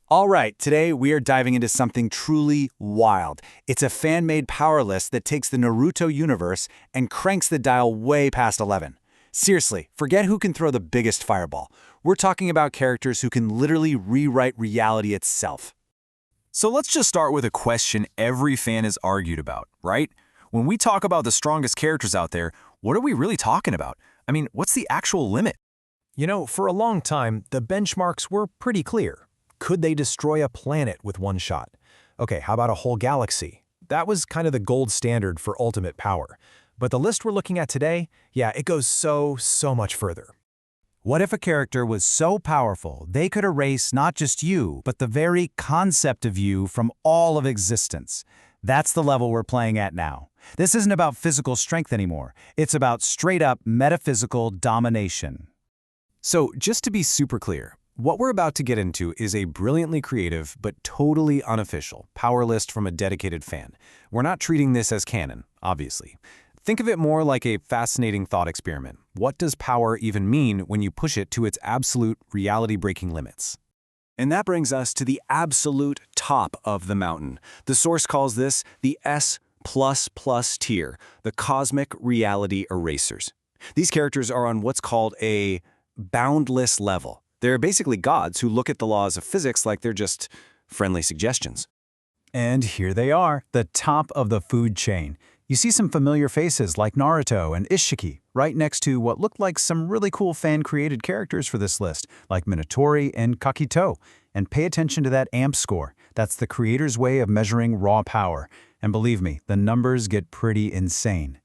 All right, today we are diving into something truly wild. It's a fan-made power list that takes the Naruto universe and cranks the dial way past 11. Seriously, forget who can throw the biggest fireball. We're talking about characters who can literally rewrite reality itself. So let's just start with a question every fan has argued about, right? When we talk about the strongest characters out there, what are we really talking about? I mean, what's the actual limit? For a long time, the benchmarks were pretty clear. Could they destroy a planet with one shot? Okay, how about a whole galaxy? That was kind of the gold standard for ultimate power. But the list we're looking at today, it goes so much further. What if a character was so powerful they could erase not just you, but the very concept of you from all of existence? That's the level we're playing at now. This isn't about physical strength anymore. It's about straight-up metaphysical domination. So just to be super clear, what we're about to get into is a brilliantly creative but totally unofficial power list from a dedicated fan. We're not treating this as canon, obviously. Think of it more like a fascinating thought experiment. What does power even mean when you push it to its absolute reality-breaking limits? And that brings us to the absolute top of the mountain. The source calls this the S++ tier, the Cosmic Reality Erasers. These characters are on what's called a boundless level. They're basically gods who look at the laws of physics like they're just friendly suggestions. And here they are, the top of the food chain. You see some familiar faces like Naruto and Ishiki right next to what looked like some really cool fan-created characters for this list, like Minatori and Kakito. And pay attention to that AMP score. That's the creator's way of measuring raw power. And believe me, the numbers get pretty insane.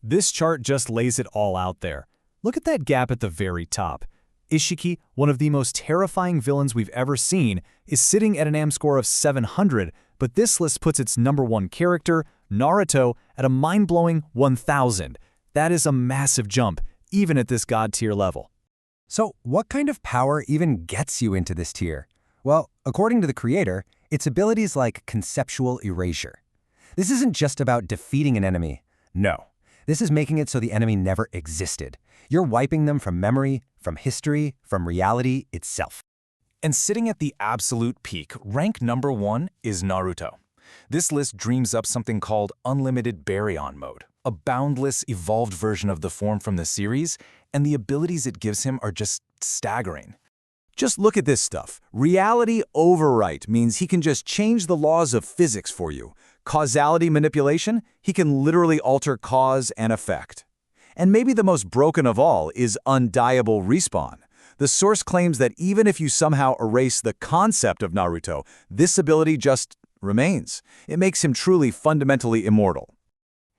This chart just lays it all out there. Look at that gap at the very top. Ishiki, one of the most terrifying villains we've ever seen, is sitting at an AM score of 700, but this list puts its number one character, Naruto, at a mind-blowing 1,000. That is a massive jump, even at this god tier level. So what kind of power even gets you into this tier? Well, according to the creator, it's abilities like conceptual erasure. This isn't just about defeating an enemy. No, this is making it so the enemy never existed. You're wiping them from memory, from history, from reality itself. And sitting at the absolute peak, rank number 1 is Naruto. This list dreams up something called Unlimited Baryon Mode, a boundless, evolved version of the form from the series, and the abilities it gives him are just staggering. Just look at this stuff. Reality overwrite means he can just change the laws of physics for you. Causality manipulation, he can literally alter cause and effect. And maybe the most broken of all is undieable respawn. The source claims that even if you somehow erase the concept of Naruto, this ability just remains. It makes him truly fundamentally immortal.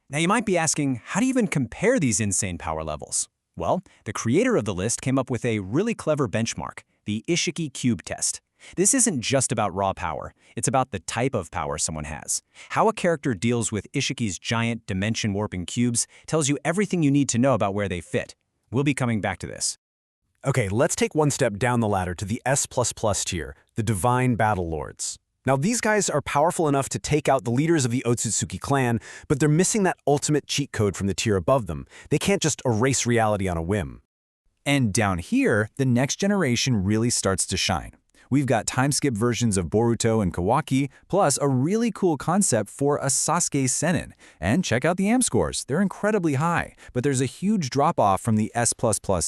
Now you might be asking, how do you even compare these insane power levels? Well, the creator of the list came up with a really clever benchmark, the Ishiki Cube Test. This isn't just about raw power, it's about the type of power someone has. How a character deals with Ishiki's giant dimension-warping cubes tells you everything you need to know about where they fit. We'll be coming back to this. Okay, let's take one step down the ladder to the S++ tier, the Divine Battle Lords. Now these guys are powerful enough to take out the leaders of the Otsutsuki clan, but they're missing that ultimate cheat code from the tier above them. They can't just erase reality on a whim. And down here, the next generation really starts to shine. We've got time-skip versions of Boruto and Kawaki, plus a really cool concept for a Sasuke Sennin. And check out the AM scores. They're incredibly high, but there's a huge drop-off from the S++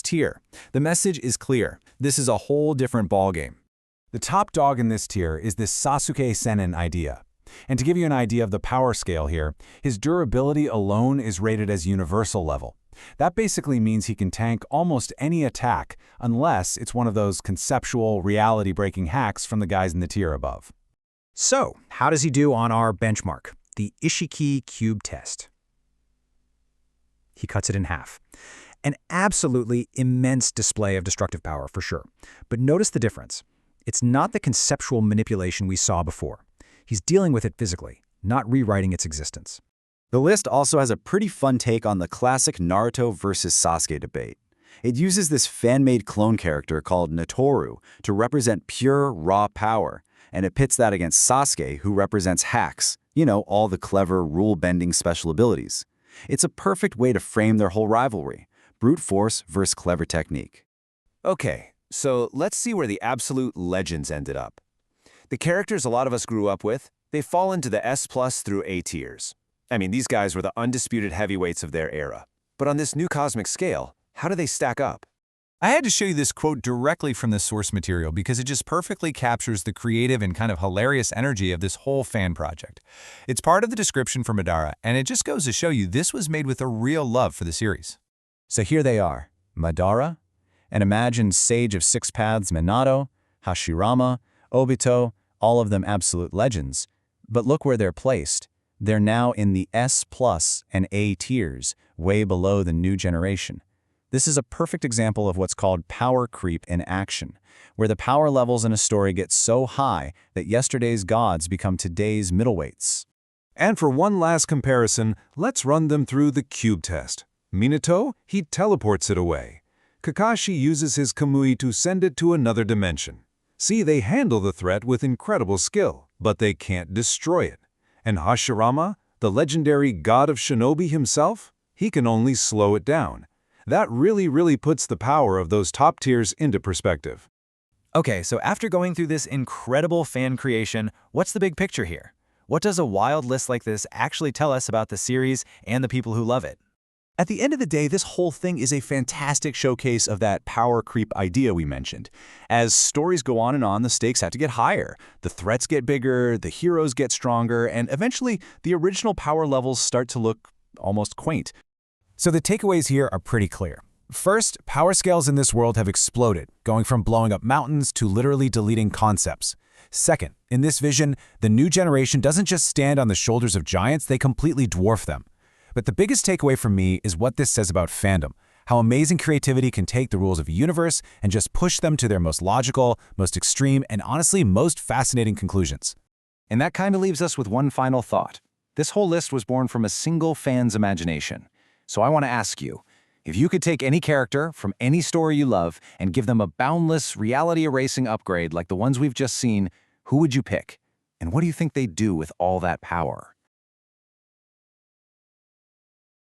tier. The message is clear. This is a whole different ballgame. The top dog in this tier is this Sasuke Sennin idea. And to give you an idea of the power scale here, his durability alone is rated as universal level. That basically means he can tank almost any attack, unless it's one of those conceptual, reality-breaking hacks from the guys in the tier above. So, how does he do on our benchmark, the Ishiki Cube Test? He cuts it in half. An absolutely immense display of destructive power, for sure. But notice the difference. It's not the conceptual manipulation we saw before. He's dealing with it physically, not rewriting its existence. The list also has a pretty fun take on the classic Naruto versus Sasuke debate. It uses this fan-made clone character called Natoru to represent pure, raw power, and it pits that against Sasuke, who represents hacks, all the clever, rule-bending special abilities. It's a perfect way to frame their whole rivalry, brute force versus clever technique. Okay, so let's see where the absolute legends ended up. The characters a lot of us grew up with, they fall into the S+ through A tiers. I mean, these guys were the undisputed heavyweights of their era. But on this new cosmic scale, how do they stack up? I had to show you this quote directly from the source material because it just perfectly captures the creative and kind of hilarious energy of this whole fan project. It's part of the description for Madara, and it just goes to show you this was made with a real love for the series. So here they are, Madara, an imagined sage of six paths Minato, Hashirama, Obito, all of them absolute legends. But look where they're placed. They're now in the S+ and A tiers, way below the new generation. This is a perfect example of what's called power creep in action, where the power levels in a story get so high that yesterday's gods become today's middleweights. And for one last comparison, let's run them through the cube test. Minato, he teleports it away. Kakashi uses his Kamui to send it to another dimension. See, they handle the threat with incredible skill, but they can't destroy it. And Hashirama, the legendary god of shinobi himself, he can only slow it down. That really puts the power of those top tiers into perspective. Okay, so after going through this incredible fan creation, what's the big picture here? What does a wild list like this actually tell us about the series and the people who love it? At the end of the day, this whole thing is a fantastic showcase of that power creep idea we mentioned. As stories go on, the stakes have to get higher. The threats get bigger, the heroes get stronger, and eventually the original power levels start to look almost quaint. So the takeaways here are pretty clear. First, power scales in this world have exploded, going from blowing up mountains to literally deleting concepts. Second, in this vision, the new generation doesn't just stand on the shoulders of giants, they completely dwarf them. But the biggest takeaway for me is what this says about fandom, how amazing creativity can take the rules of a universe and just push them to their most logical, most extreme, and honestly most fascinating conclusions. And that kind of leaves us with one final thought. This whole list was born from a single fan's imagination. So I want to ask you, if you could take any character from any story you love and give them a boundless, reality-erasing upgrade like the ones we've just seen, who would you pick? And what do you think they'd do with all that power?